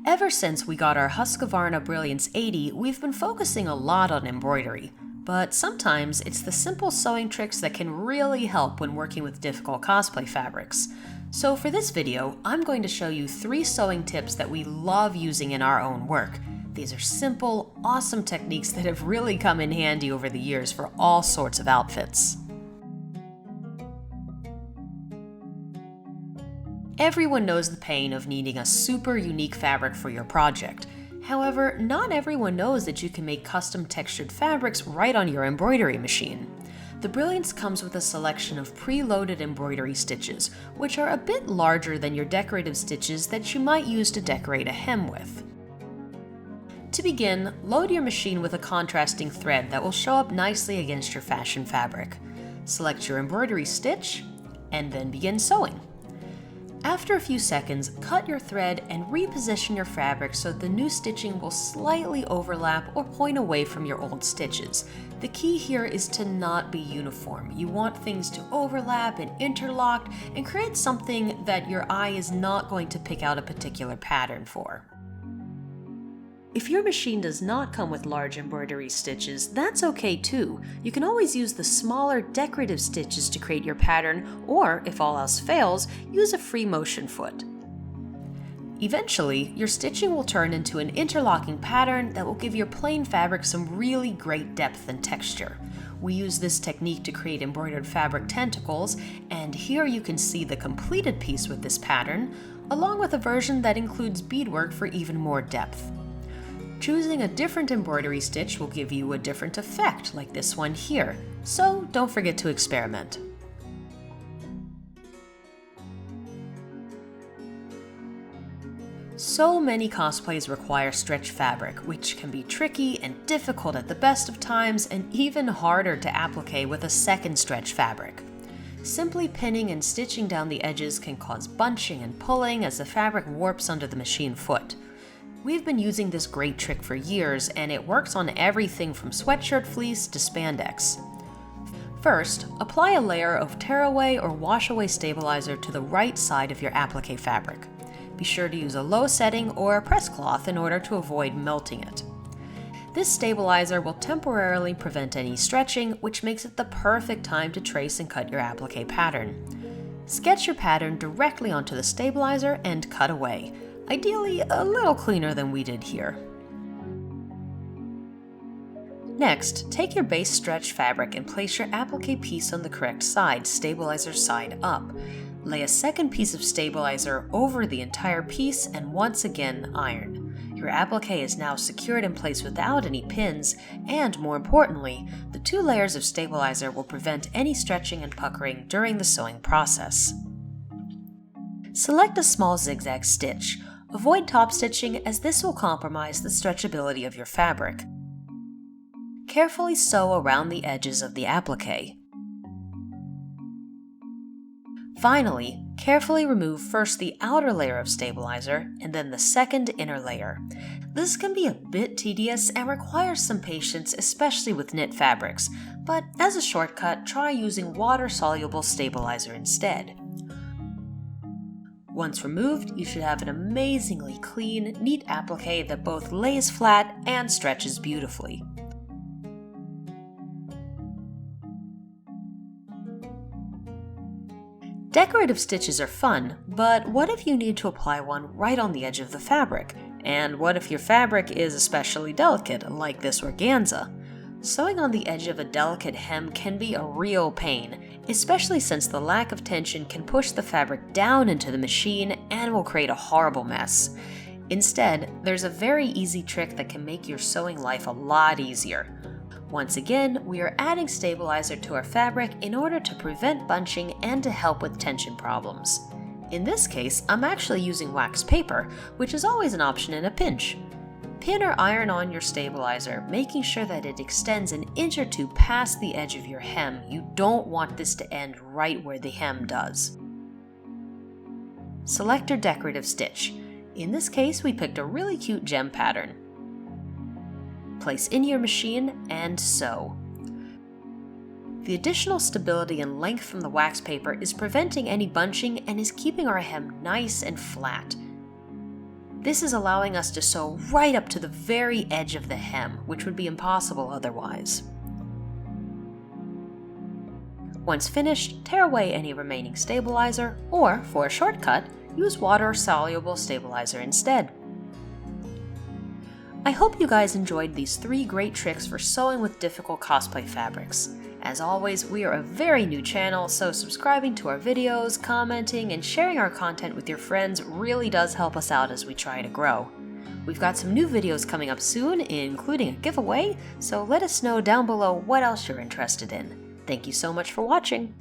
Ever since we got our Husqvarna Brilliance 80, we've been focusing a lot on embroidery, but sometimes it's the simple sewing tricks that can really help when working with difficult cosplay fabrics. So for this video, I'm going to show you 3 sewing tips that we love using in our own work. These are simple, awesome techniques that have really come in handy over the years for all sorts of outfits. Everyone knows the pain of needing a super unique fabric for your project. However, not everyone knows that you can make custom textured fabrics right on your embroidery machine. The Brilliance comes with a selection of pre-loaded embroidery stitches, which are a bit larger than your decorative stitches that you might use to decorate a hem with. To begin, load your machine with a contrasting thread that will show up nicely against your fashion fabric. Select your embroidery stitch, and then begin sewing. After a few seconds, cut your thread and reposition your fabric so the new stitching will slightly overlap or point away from your old stitches. The key here is to not be uniform. You want things to overlap and interlock and create something that your eye is not going to pick out a particular pattern for. If your machine does not come with large embroidery stitches, that's okay too. You can always use the smaller decorative stitches to create your pattern, or if all else fails, use a free motion foot. Eventually, your stitching will turn into an interlocking pattern that will give your plain fabric some really great depth and texture. We use this technique to create embroidered fabric tentacles, and here you can see the completed piece with this pattern, along with a version that includes beadwork for even more depth. Choosing a different embroidery stitch will give you a different effect, like this one here, so don't forget to experiment. So many cosplays require stretch fabric, which can be tricky and difficult at the best of times, and even harder to applique with a second stretch fabric. Simply pinning and stitching down the edges can cause bunching and pulling as the fabric warps under the machine foot. We've been using this great trick for years, and it works on everything from sweatshirt fleece to spandex. First, apply a layer of tearaway or wash-away stabilizer to the right side of your applique fabric. Be sure to use a low setting or a press cloth in order to avoid melting it. This stabilizer will temporarily prevent any stretching, which makes it the perfect time to trace and cut your applique pattern. Sketch your pattern directly onto the stabilizer and cut away. Ideally, a little cleaner than we did here. Next, take your base stretch fabric and place your applique piece on the correct side, stabilizer side up. Lay a second piece of stabilizer over the entire piece and once again iron. Your applique is now secured in place without any pins, and more importantly, the 2 layers of stabilizer will prevent any stretching and puckering during the sewing process. Select a small zigzag stitch. Avoid top stitching, as this will compromise the stretchability of your fabric. Carefully sew around the edges of the applique. Finally, carefully remove first the outer layer of stabilizer and then the second inner layer. This can be a bit tedious and requires some patience, especially with knit fabrics, but as a shortcut, try using water-soluble stabilizer instead. Once removed, you should have an amazingly clean, neat applique that both lays flat and stretches beautifully. Decorative stitches are fun, but what if you need to apply one right on the edge of the fabric? And what if your fabric is especially delicate, like this organza? Sewing on the edge of a delicate hem can be a real pain, especially since the lack of tension can push the fabric down into the machine and will create a horrible mess. Instead, there's a very easy trick that can make your sewing life a lot easier. Once again, we are adding stabilizer to our fabric in order to prevent bunching and to help with tension problems. In this case, I'm actually using wax paper, which is always an option in a pinch. Pin or iron on your stabilizer, making sure that it extends an inch or 2 past the edge of your hem. You don't want this to end right where the hem does. Select your decorative stitch. In this case, we picked a really cute gem pattern. Place in your machine and sew. The additional stability and length from the wax paper is preventing any bunching and is keeping our hem nice and flat. This is allowing us to sew right up to the very edge of the hem, which would be impossible otherwise. Once finished, tear away any remaining stabilizer, or, for a shortcut, use water-soluble stabilizer instead. I hope you guys enjoyed these 3 great tricks for sewing with difficult cosplay fabrics. As always, we are a very new channel, so subscribing to our videos, commenting, and sharing our content with your friends really does help us out as we try to grow. We've got some new videos coming up soon, including a giveaway, so let us know down below what else you're interested in. Thank you so much for watching!